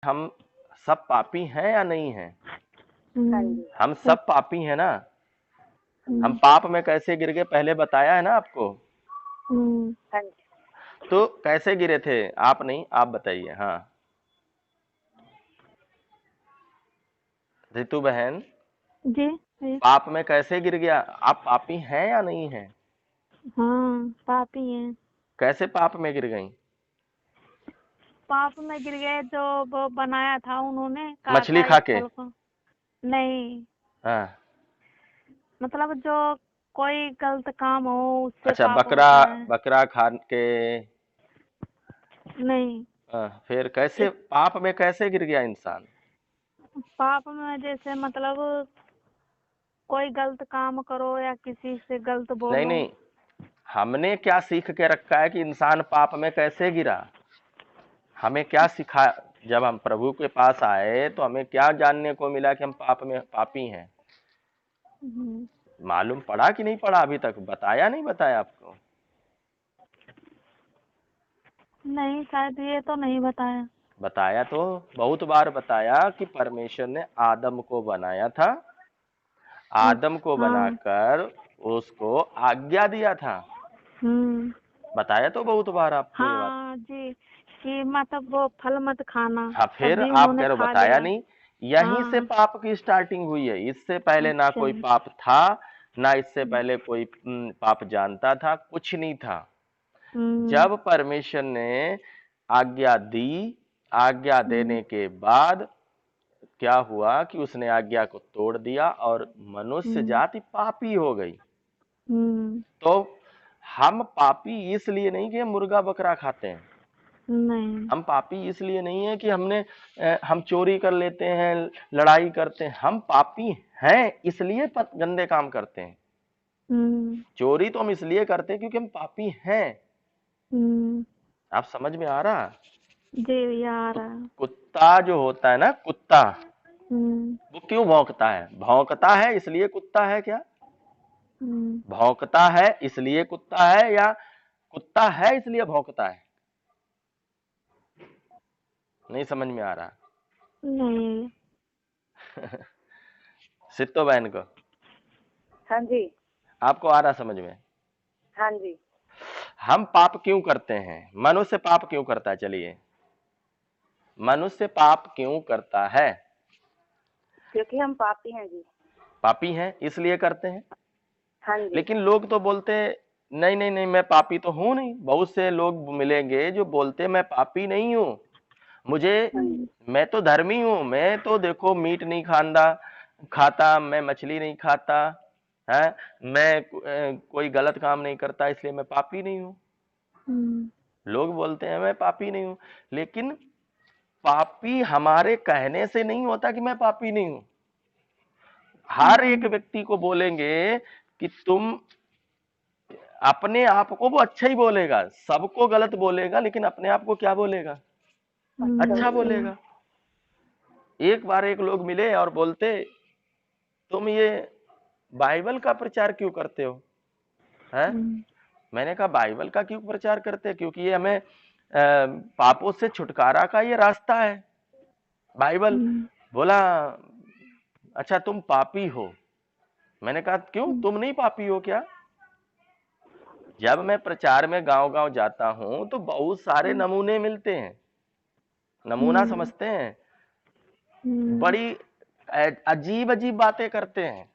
हम सब पापी हैं या नहीं हैं? हाँ जी। हम सब पापी हैं ना। हम हम्म, पाप में कैसे गिर गए पहले बताया है ना आपको। हाँ जी। तो कैसे गिरे थे? आप नहीं, आप बताइए। हाँ, रितु बहन, जी जी। पाप में कैसे गिर गया? आप पापी हैं या नहीं हैं? हाँ, पापी हैं। कैसे पाप में गिर गई? पाप में गिर गए, जो वो बनाया था उन्होंने, मछली काटा खा एक के? फल को। नहीं, हाँ। मतलब जो कोई गलत काम हो उससे अच्छा, पाप बकरा, होता है। बकरा खा के। नहीं, फिर कैसे इस पाप में कैसे गिर गया इंसान? पाप में जैसे मतलब कोई गलत काम करो या किसी से गलत नहीं बोलो। नहीं, हमने क्या सीख के रखा है कि इंसान पाप में कैसे गिरा? हमें क्या सिखा? जब हम प्रभु के पास आए तो हमें क्या जानने को मिला कि हम पाप में पापी हैं? हम्म, मालूम पड़ा कि नहीं पड़ा? अभी तक बताया नहीं बताया आपको? नहीं, शायद ये तो नहीं बताया। बताया तो, बहुत बार बताया कि परमेश्वर ने आदम को बनाया था। आदम को हाँ। बनाकर उसको आज्ञा दिया था। हम्म। बताया तो बहुत बार आपको ये बात। हाँ जी, कि मतलब वो फल मत खाना, हाँ, फिर तभी आप उन्होंने कह रहे हो खा बताया लिया। नहीं। यहीं से हाँ। पाप की स्टार्टिंग हुई है। इससे पहले ना अच्छा। कोई पाप था, ना इससे पहले कोई पाप जानता था, कुछ नहीं था। हम्म। जब परमेश्वर ने आज्ञा दी, आज्ञा हम्म। देने के बाद क्या हुआ कि उसने आज्ञा को तोड़ दिया और मनुष्य हम्म। जाति पापी हो गई। हम्म, तो हम पापी इसलिए नहीं कि हम मुर्गा बकरा खाते हैं। नहीं। हम पापी इसलिए नहीं है कि हम चोरी कर लेते हैं, लड़ाई करते हैं। हम पापी हैं इसलिए गंदे काम करते हैं। हम्म। चोरी तो हम इसलिए करते हैं क्योंकि हम पापी हैं। हम्म। आप समझ में आ रहा? जी, आ तो रहा है। कुत्ता जो होता है ना, कुत्ता, हम्म। वो क्यों भौंकता है? भौंकता है इसलिए कुत्ता है क्या? हम्म। भौंकता है इसलिए कुत्ता है, या कुत्ता है इसलिए भौंकता है? नहीं समझ में आ रहा। नहीं। सित्तो बहन को हाँ जी। आपको आ रहा समझ में? हाँ जी। हम पाप क्यों करते हैं? मनुष्य पाप क्यों करता है? चलिए, मनुष्य पाप क्यों करता है? क्योंकि हम पापी हैं जी। पापी हैं इसलिए करते हैं। हाँ जी। लेकिन लोग तो बोलते, नहीं नहीं नहीं, मैं पापी तो हूं नहीं। बहुत से लोग मिलेंगे जो बोलते मैं पापी नहीं हूं, मुझे, हाँ जी। मैं तो धर्मी हूं, मैं तो देखो मीट नहीं खाता, मैं मछली नहीं खाता है, मैं कोई गलत काम नहीं करता, इसलिए मैं पापी नहीं हूं। हम्म। लोग बोलते हैं मैं पापी नहीं हूं। लेकिन पापी हमारे कहने से नहीं होता कि मैं पापी नहीं हूं। हर एक हम्म। व्यक्ति को बोलेंगे कि तुम, अपने आप को वो अच्छा ही बोलेगा, सबको गलत बोलेगा, लेकिन अपने आप को क्या बोलेगा? अच्छा अच्छा। बोलेगा। एक बार एक लोग मिले और बोलते, तुम ये बाइबल का प्रचार क्यों करते हो? है? हम्म। मैंने कहा बाइबल का क्यों प्रचार करते हैं? क्योंकि ये हमें पापों से छुटकारा का ये रास्ता है, बाइबल। हम्म। बोला, अच्छा तुम पापी हो? मैंने कहा क्यों, हम्म। तुम नहीं पापी हो क्या? जब मैं प्रचार में गांव गांव जाता हूं तो बहुत सारे नमूने मिलते हैं। नमूना हम्म। समझते हैं? हम्म। बड़ी अजीब अजीब बातें करते हैं,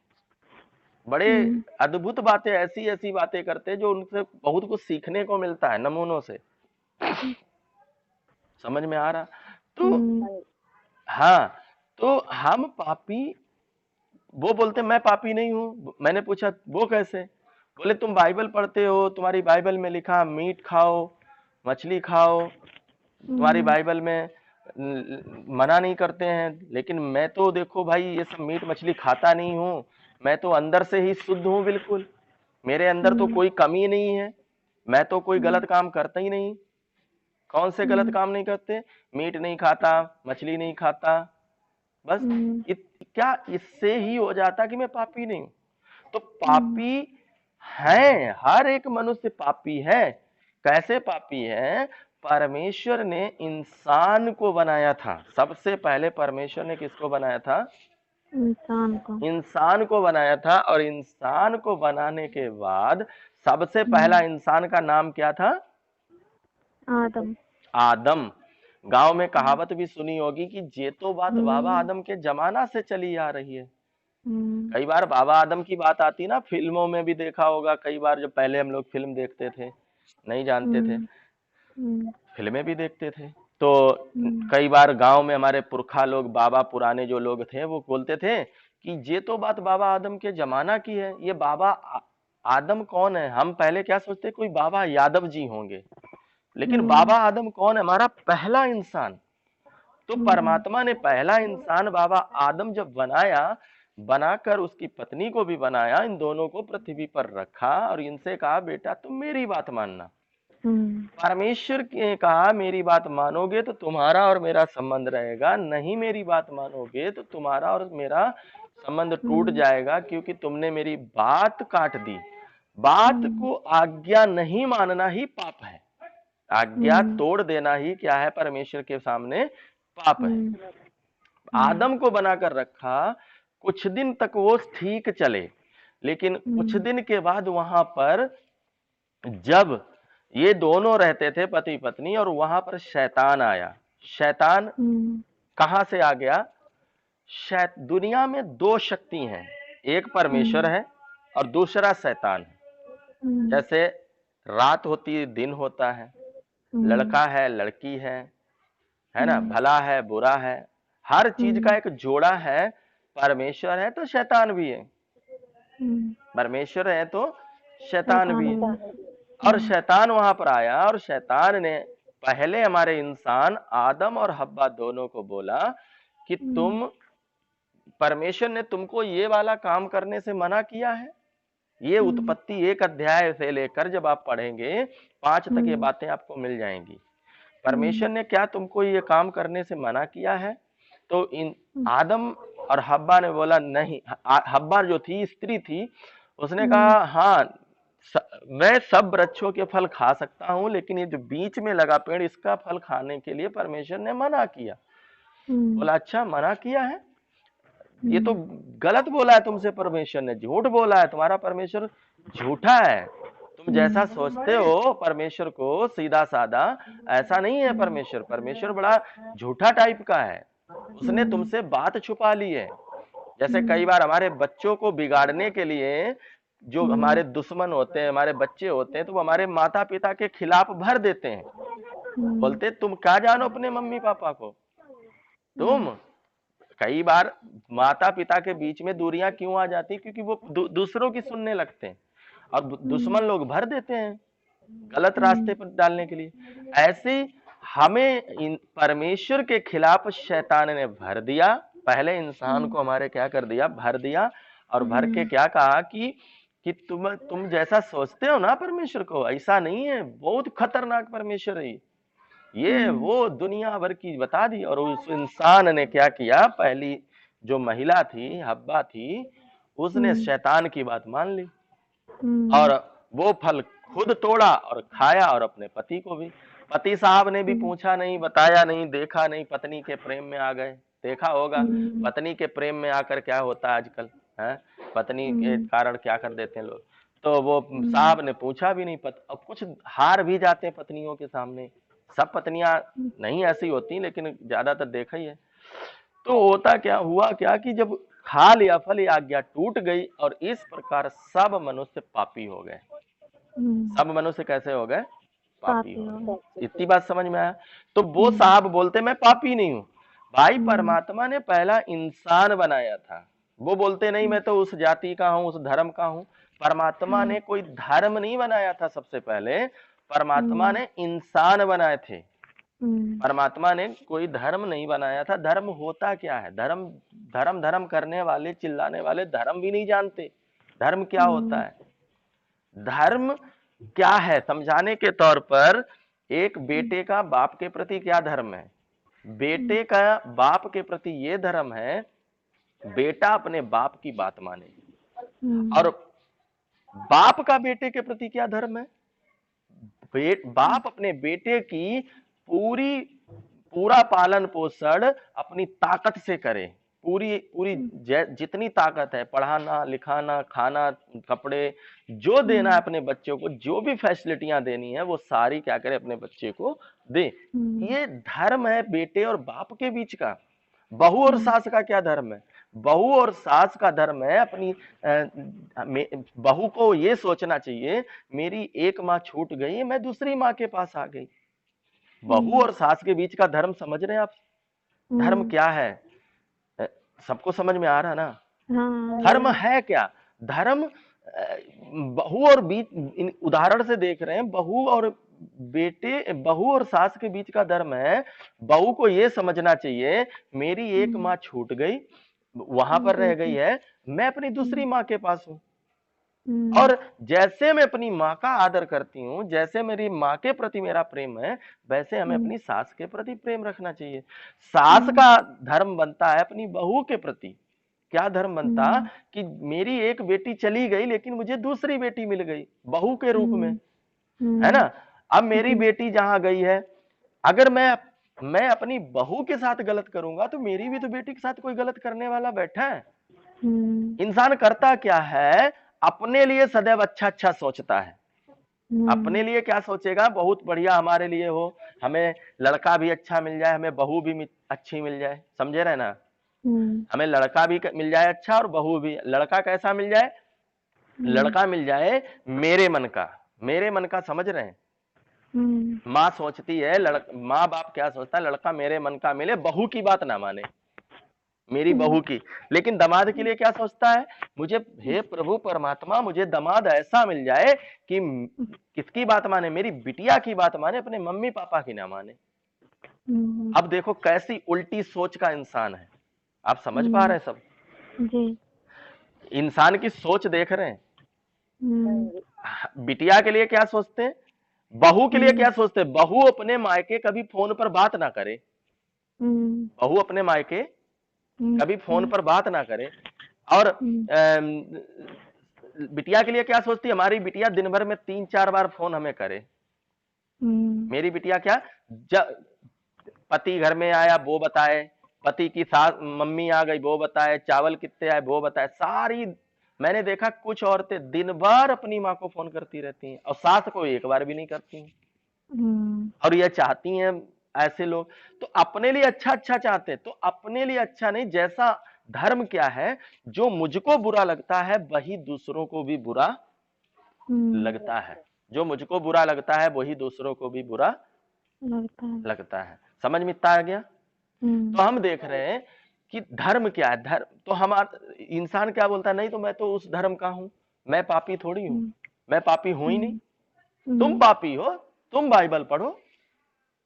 बड़े हम्म। अद्भुत बातें, ऐसी ऐसी बातें करते हैं जो उनसे बहुत कुछ सीखने को मिलता है नमूनों से। समझ में आ रहा? तो हम्म। हाँ, तो हम पापी, वो बोलते मैं पापी नहीं हूं। मैंने पूछा वो कैसे? बोले तुम बाइबल पढ़ते हो, तुम्हारी बाइबल में लिखा मीट खाओ, मछली खाओ, तुम्हारी हम्म। बाइबल में मना नहीं करते हैं। लेकिन मैं तो देखो भाई ये सब मीट मछली खाता नहीं हूँ, मैं तो अंदर से ही शुद्ध हूँ बिल्कुल, मेरे अंदर तो हम्म। कोई कमी नहीं है, मैं तो कोई हम्म। गलत काम करता ही नहीं। कौन से गलत हम्म। काम नहीं करते? मीट नहीं खाता, मछली नहीं खाता, बस। हम्म। क्या इससे ही हो जाता कि मैं पापी नहीं हूं? तो हम्म। पापी हैं, हर एक मनुष्य पापी है। कैसे पापी है? परमेश्वर ने इंसान को बनाया था। सबसे पहले परमेश्वर ने किसको बनाया था? इंसान को। इंसान को बनाया था। और इंसान को बनाने के बाद सबसे पहला इंसान का नाम क्या था? आदम। आदम। गांव में कहावत भी सुनी होगी कि ये तो बात बाबा हम्म। आदम के जमाना से चली आ रही है। हम्म। कई बार बाबा आदम की बात आती ना, फिल्मों में भी देखा होगा। कई बार जब पहले हम लोग फिल्म देखते थे, नहीं जानते थे, हम्म। हम्म। फिल्में भी देखते थे, तो हम्म। कई बार गांव में हमारे पुरखा लोग, बाबा पुराने जो लोग थे, वो बोलते थे कि ये तो बात बाबा आदम के जमाना की है। ये बाबा आदम कौन है? हम पहले क्या सोचते, कोई बाबा यादव जी होंगे, लेकिन हम्म। बाबा आदम कौन है? हमारा पहला इंसान। तो हम्म। परमात्मा ने पहला इंसान बाबा आदम जब बनाया, बनाकर उसकी पत्नी को भी बनाया, इन दोनों को पृथ्वी पर रखा और इनसे कहा, बेटा तुम मेरी बात मानना। हम्म। परमेश्वर ने कहा, मेरी बात मानोगे तो तुम्हारा और मेरा संबंध रहेगा, नहीं मेरी बात मानोगे तो तुम्हारा और मेरा संबंध टूट हम्म। जाएगा, क्योंकि तुमने मेरी बात काट दी। बात हम्म। को आज्ञा नहीं मानना ही पाप है। आज्ञा हम्म। तोड़ देना ही क्या है? परमेश्वर के सामने पाप है। हम्म। हम्म। आदम को बनाकर रखा, कुछ दिन तक वो ठीक चले, लेकिन कुछ हम्म। दिन के बाद वहां पर जब ये दोनों रहते थे पति पत्नी, और वहां पर शैतान आया। शैतान हम्म। कहां से आ गया? दुनिया में दो शक्ति हैं, एक परमेश्वर हम्म। है और दूसरा शैतान है। हम्म। जैसे रात होती है, दिन होता है, हम्म। लड़का है, लड़की है ना, हम्म। भला है, बुरा है, हर चीज का हम्म। एक जोड़ा है। परमेश्वर है तो शैतान भी है, हम्म। परमेश्वर है तो शैतान शैतान भी भी है। है। और हम्म। शैतान वहां पर आया, और शैतान ने पहले हमारे इंसान आदम और हव्वा दोनों को बोला कि हम्म। तुम, परमेश्वर ने तुमको ये वाला काम करने से मना किया है। ये हम्म। उत्पत्ति 1 अध्याय से लेकर जब आप पढ़ेंगे 5 तक ये हम्म। बातें आपको मिल जाएंगी। हम्म। परमेश्वर ने क्या तुमको ये काम करने से मना किया है? तो इन आदम और हव्वा ने बोला नहीं। हव्वा जो थी, स्त्री थी, उसने हम्म। कहा हाँ, मैं सब वृक्षों के फल खा सकता हूं, लेकिन ये जो बीच में लगा पेड़, इसका फल खाने के लिए परमेश्वर ने मना किया। हम्म। बोला अच्छा, मना किया है? ये तो हम्म। गलत बोला है तुमसे, परमेश्वर ने झूठ बोला है, तुम्हारा परमेश्वर झूठा है। तुम जैसा हम्म। सोचते हो परमेश्वर को सीधा साधा, ऐसा नहीं है परमेश्वर। परमेश्वर बड़ा झूठा टाइप का है, उसने हम्म। तुमसे बात छुपा ली है। जैसे कई हम्म। बार हमारे बच्चों को बिगाड़ने के लिए जो हम्म। हमारे दुश्मन होते हैं, हमारे बच्चे होते हैं, तो वो हमारे माता पिता के खिलाफ भर देते हैं। हम्म। बोलते तुम क्या जानो अपने मम्मी पापा को। तुम, कई बार माता पिता के बीच में दूरियां क्यों आ जाती? क्योंकि वो दूसरों की सुनने लगते हैं, और हम्म। दुश्मन लोग भर देते हैं गलत रास्ते हम्म। पर डालने के लिए। ऐसे हमें परमेश्वर के खिलाफ शैतान ने भर दिया। पहले इंसान हम्म। को हमारे क्या कर दिया? भर दिया। और भर के हम्म। क्या कहा कि तुम जैसा सोचते हो ना परमेश्वर को, ऐसा नहीं है, बहुत खतरनाक परमेश्वर है ये हम्म। वो दुनिया भर की बता दी। और उस इंसान ने क्या किया? पहली जो महिला थी, हब्बा थी, उसने हम्म। शैतान की बात मान ली, और हम्म। वो फल खुद तोड़ा और खाया, और अपने पति को भी। पति साहब ने भी हम्म। पूछा नहीं, बताया नहीं, देखा नहीं, पत्नी के प्रेम में आ गए। देखा होगा हम्म। पत्नी के प्रेम में आकर क्या होता है आजकल, है? पत्नी के हम्म। कारण क्या कर देते हैं लोग। तो वो हम्म। साहब ने पूछा भी नहीं। अब कुछ हार भी जाते हैं पत्नियों के सामने। सब पत्नियां नहीं ऐसी होती, लेकिन ज्यादातर देखा ही है। तो होता क्या हुआ, क्या कि जब खा लिया फल, ये आज्ञा टूट गई, और इस प्रकार सब मनुष्य पापी हो गए। हम्म। सब मनुष्य कैसे हो गए? पापी पापी हो हो गए। गए। इतनी बात समझ में आया? तो वो हम्म। साहब बोलते मैं पापी नहीं हूं। भाई हम्म। परमात्मा ने पहला इंसान बनाया था, वो बोलते नहीं मैं तो उस जाति का हूं, उस धर्म का हूं। परमात्मा हम्म। ने कोई धर्म नहीं बनाया था। सबसे पहले परमात्मा हम्म। ने इंसान बनाए थे। हम्म। परमात्मा ने कोई धर्म नहीं बनाया था। धर्म होता क्या है? धर्म, धर्म धर्म करने वाले, चिल्लाने वाले धर्म भी नहीं जानते धर्म क्या होता हम्म। है। धर्म क्या है समझाने के तौर पर, एक बेटे का बाप के प्रति क्या धर्म है? बेटे का बाप के प्रति ये धर्म है, बेटा अपने बाप की बात माने। हम्म। और बाप का बेटे के प्रति क्या धर्म है? बाप अपने बेटे की पूरी पूरा पालन पोषण अपनी ताकत से करे, पूरी पूरी जितनी ताकत है, पढ़ाना लिखाना खाना कपड़े जो देना है अपने बच्चों को, जो भी फैसिलिटियां देनी है वो सारी क्या करे अपने बच्चे को दे। ये धर्म है बेटे और बाप के बीच का। बहू और सास का क्या धर्म है? बहू और सास का धर्म है अपनी बहू को ये सोचना चाहिए मेरी एक माँ छूट गई, मैं दूसरी माँ के पास आ गई। बहू और सास के बीच का धर्म समझ रहे हैं आप? धर्म क्या है? सबको समझ में आ रहा ना? धर्म है क्या? धर्म बहू और बीच उदाहरण से देख रहे हैं, बहू और बेटे, बहू और सास के बीच का धर्म है बहू को यह समझना चाहिए मेरी एक माँ छूट गई, वहां पर रह गई है, मैं अपनी दूसरी माँ के पास हूं। और जैसे मैं अपनी माँ का आदर करती हूँ, जैसे मेरी माँ के प्रति मेरा प्रेम है, वैसे हमें अपनी सास के प्रति प्रेम रखना चाहिए। सास का धर्म बनता है अपनी बहू के प्रति। क्या धर्म बनता कि मेरी एक बेटी चली गई लेकिन मुझे दूसरी बेटी मिल गई बहू के रूप में, है ना? अब मेरी बेटी जहां गई है, अगर मैं अपनी बहू के साथ गलत करूंगा तो मेरी भी तो बेटी के साथ कोई गलत करने वाला बैठा है। इंसान करता क्या है? अपने लिए सदैव अच्छा अच्छा सोचता है। अपने लिए क्या सोचेगा? बहुत बढ़िया हमारे लिए हो, हमें लड़का भी अच्छा मिल जाए, हमें बहू भी अच्छी मिल जाए, समझे रहे ना? हमें लड़का भी मिल जाए अच्छा और बहू भी। लड़का कैसा मिल जाए? लड़का मिल जाए मेरे मन का, मेरे मन का, समझ रहे हैं? माँ सोचती है, माँ बाप क्या सोचता है? लड़का मेरे मन का मिले, बहू की बात ना माने, मेरी बहू की। लेकिन दामाद के लिए क्या सोचता है? मुझे, हे प्रभु परमात्मा, मुझे दामाद ऐसा मिल जाए कि किसकी बात माने? मेरी बिटिया की बात माने, अपने मम्मी पापा की ना माने। अब देखो कैसी उल्टी सोच का इंसान है। आप समझ पा रहे हैं सब? जी। इंसान की सोच देख रहे हैं? बिटिया के लिए क्या सोचते हैं, बहू के लिए क्या सोचते हैं? बहू अपने मायके कभी फोन पर बात ना करे, बहू अपने मायके कभी फोन पर बात ना करे। और बिटिया के लिए क्या सोचती है? हमारी बिटिया दिन भर में 3-4 बार फोन हमें करे। मेरी बिटिया क्या, पति घर में आया वो बताए, पति की सास मम्मी आ गई वो बताए, चावल कितने आए वो बताए। सारी, मैंने देखा कुछ औरतें दिन भर अपनी माँ को फोन करती रहती हैं और सास को एक बार भी नहीं करती हैं। और ये चाहती हैं ऐसे लोग तो अपने लिए अच्छा अच्छा चाहते हैं, तो अपने लिए अच्छा नहीं। जैसा धर्म क्या है, जो मुझको बुरा लगता है वही दूसरों को भी बुरा लगता है, जो मुझको बुरा लगता है वही दूसरों को भी बुरा लगता है। समझ में इतना आ गया? तो हम देख रहे हैं कि धर्म क्या है। धर्म तो हमारा इंसान क्या बोलता है, नहीं तो मैं तो उस धर्म का हूं, मैं पापी थोड़ी हूं, मैं पापी हूं ही नहीं। तुम पापी हो, तुम बाइबल पढ़ो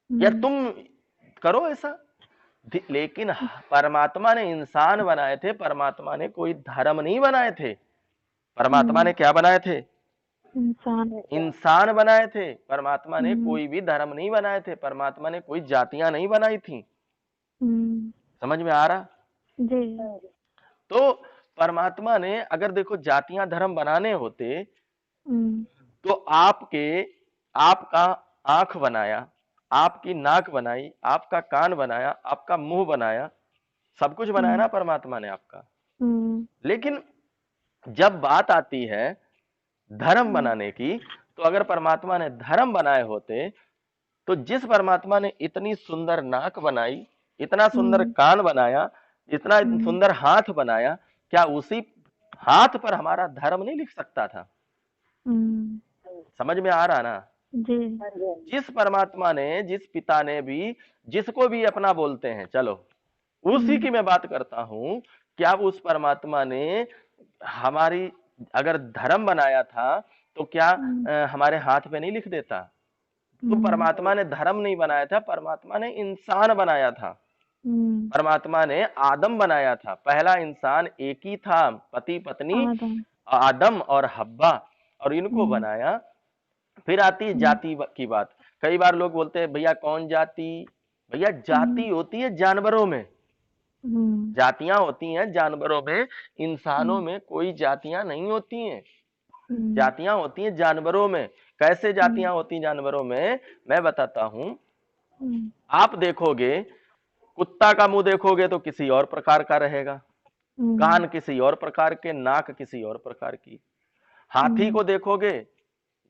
या तुम करो ऐसा। लेकिन परमात्मा ने इंसान बनाए थे, परमात्मा ने कोई धर्म नहीं बनाए थे। परमात्मा ने क्या बनाए थे? इंसान बनाए थे। परमात्मा ने कोई भी धर्म नहीं बनाए थे, परमात्मा ने कोई जातियां नहीं बनाई थी। समझ में आ रहा? जी। तो परमात्मा ने अगर देखो जातियां धर्म बनाने होते तो आपका आंख बनाया, आपकी नाक बनाई, आपका कान बनाया, आपका मुंह बनाया, सब कुछ बनाया ना परमात्मा ने आपका। लेकिन जब बात आती है धर्म बनाने की, तो अगर परमात्मा ने धर्म बनाए होते तो जिस परमात्मा ने इतनी सुंदर नाक बनाई, इतना सुंदर कान बनाया, इतना सुंदर हाथ बनाया, क्या उसी हाथ पर हमारा धर्म नहीं लिख सकता था? समझ में आ रहा ना? जी। जिस परमात्मा ने, जिस पिता ने भी, जिसको भी अपना बोलते हैं, चलो उसी की मैं बात करता हूं। क्या उस परमात्मा ने हमारी अगर धर्म बनाया था तो क्या हमारे हाथ पे नहीं लिख देता? तो परमात्मा ने धर्म नहीं बनाया था, परमात्मा ने इंसान बनाया था। परमात्मा ने आदम बनाया था। पहला इंसान एक ही था, पति पत्नी आदम और हव्वा, और इनको बनाया। फिर आती है जाति की बात। कई बार लोग बोलते हैं भैया कौन जाति? भैया जाति होती है जानवरों में, जातियां होती हैं जानवरों में, इंसानों में कोई जातियां नहीं होती हैं। हम्म, जातियां होती हैं जानवरों में। कैसे जातियां होती हैं जानवरों में, मैं बताता हूं। हम्म, आप देखोगे, कुत्ता का मुंह देखोगे तो किसी और प्रकार का रहेगा, हम्म, कान किसी और प्रकार के, नाक किसी और प्रकार की। हाथी हम्म, को देखोगे,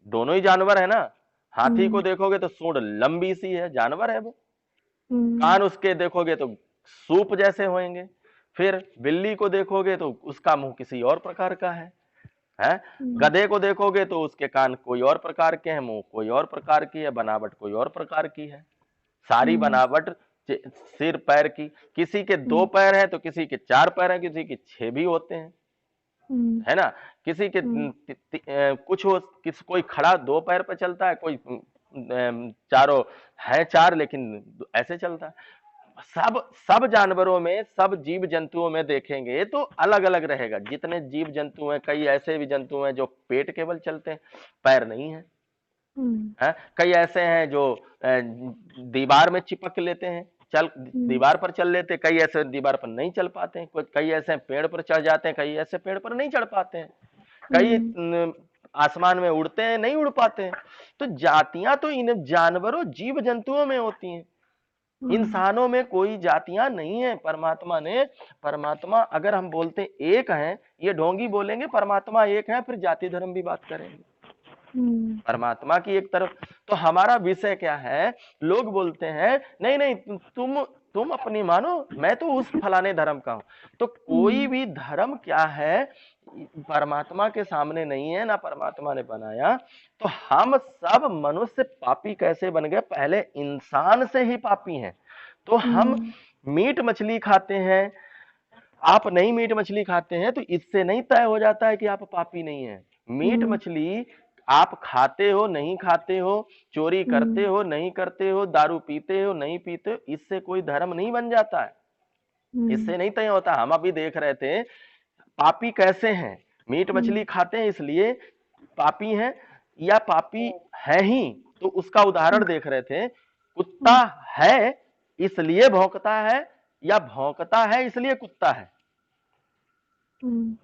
दोनों ही जानवर है ना, हाथी को हम्म, देखोगे तो सूंड लंबी सी है, जानवर है वो। हम्म, कान उसके देखोगे तो सूप जैसे होंगे। फिर बिल्ली को देखोगे तो उसका मुंह किसी और प्रकार का है। हम्म, गधे को देखोगे तो उसके कान कोई और प्रकार के हैं, मुंह कोई और प्रकार की है, बनावट कोई और प्रकार की है। सारी हम्म, बनावट सिर पैर की, किसी के 2 पैर है तो किसी के 4 पैर है, किसी के 6 भी होते हैं, हम्म, है ना। किसी के कुछ हो, कोई खड़ा 2 पैर पे चलता है, कोई चारों है 4 लेकिन ऐसे चलता है। सब सब जानवरों में, सब जीव जंतुओं में देखेंगे तो अलग अलग रहेगा। जितने जीव जंतु हैं, कई ऐसे भी जंतु हैं जो पेट केवल चलते हैं, पैर नहीं है, हम्म, है। कई ऐसे हैं जो दीवार में चिपक लेते हैं, चल हम्म, दीवार पर चल लेते हैं। कई ऐसे दीवार पर नहीं चल पाते हैं, कई ऐसे पेड़ पर चढ़ जाते हैं, कई ऐसे पेड़ पर नहीं चढ़ पाते हैं। कई हम्म, आसमान में उड़ते हैं, नहीं उड़ पाते हैं। तो जातियां तो इन जानवरों जीव जंतुओं में होती हैं, हम्म, इंसानों में कोई जातियां नहीं है। परमात्मा ने, परमात्मा अगर हम बोलते एक हैं, ये ढोंगी बोलेंगे परमात्मा एक है, फिर जाति धर्म भी बात करेंगे हम्म, परमात्मा की एक तरफ। तो हमारा विषय क्या है, लोग बोलते हैं नहीं नहीं तुम अपनी मानो, मैं तो उस फलाने धर्म का हूं। तो कोई हम्म, भी धर्म क्या है, परमात्मा के सामने नहीं है, ना परमात्मा ने बनाया। तो हम सब मनुष्य पापी कैसे बन गए, पहले इंसान से ही पापी हैं। तो हम हम्म, मीट मछली खाते हैं, आप नहीं मीट मछली खाते हैं तो इससे नहीं तय हो जाता है कि आप पापी नहीं है। मीट हम्म, मछली आप खाते हो नहीं खाते हो, चोरी करते हम्म, हो नहीं करते हो, दारू पीते हो नहीं पीते हो, इससे कोई धर्म नहीं बन जाता है, हम्म, इससे नहीं तय होता। हम अभी देख रहे थे पापी कैसे हैं, मीट मछली हम्म, खाते हैं इसलिए पापी हैं, या पापी है ही। तो उसका उदाहरण देख रहे थे, कुत्ता हम्म, है इसलिए भौंकता है, या भौंकता है इसलिए कुत्ता है। हम्म,